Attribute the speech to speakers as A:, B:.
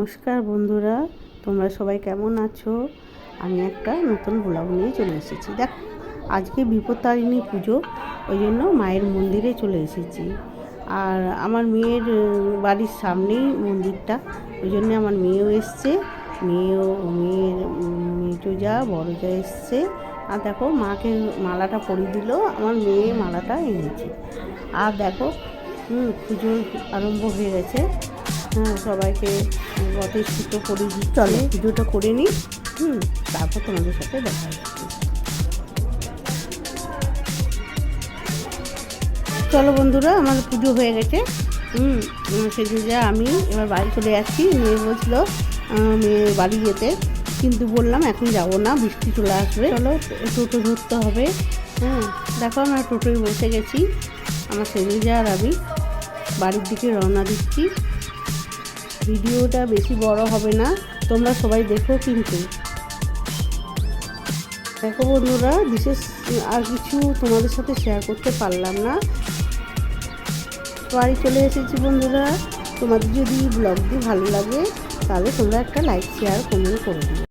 A: নমস্কার বন্ধুরা, তোমরা সবাই কেমন আছো? আমি একটা নতুন ব্লগ নিয়ে চলে এসেছি। দেখো, আজকে বিপত্তারিণী পুজো, ওই জন্য মায়ের মন্দিরে চলে এসেছি। আর আমার মেয়ের বাড়ির সামনেই মন্দিরটা, ওই জন্য আমার মেয়েও এসছে, মেয়ের মেজো যা বড় যা এসছে। আর দেখো, মাকে মালাটা পরিয়ে দিল, আমার মেয়ে মালাটা এনেছে। আর দেখো, পুজো আরম্ভ হয়ে গেছে। সবাইকে বটের সুতো করে দিই। চলো পুজোটা করে নিই, তারপর তোমাদের সাথে দেখা হচ্ছে। চলো বন্ধুরা, আমার পুজো হয়ে গেছে। সেদিন যা আমি এবার বাড়ি চলে যাচ্ছি। মেয়ে বলছিল মেয়ে বাড়ি যেতে, কিন্তু বললাম এখন যাব না, বৃষ্টি চলে আসবে। চলো টোটো ধরতে হবে। দেখো, আমরা টোটোয় বসে গেছি। আমার সেদিন যা আর আমি বাড়ির দিকে রওনা দিচ্ছি। ভিডিওটা বেশি বড় হবে না, তোমরা সবাই দেখো। কিন্তু দেখো বন্ধুরা, বিশেষ আর কিছু তোমাদের সাথে শেয়ার করতে পারলাম না। বাড়ি চলে এসেছি বন্ধুরা। তোমাদের যদি ব্লগটি ভালো লাগে তাহলে তোমরা একটা লাইক, শেয়ার, কমেন্ট করে দিও।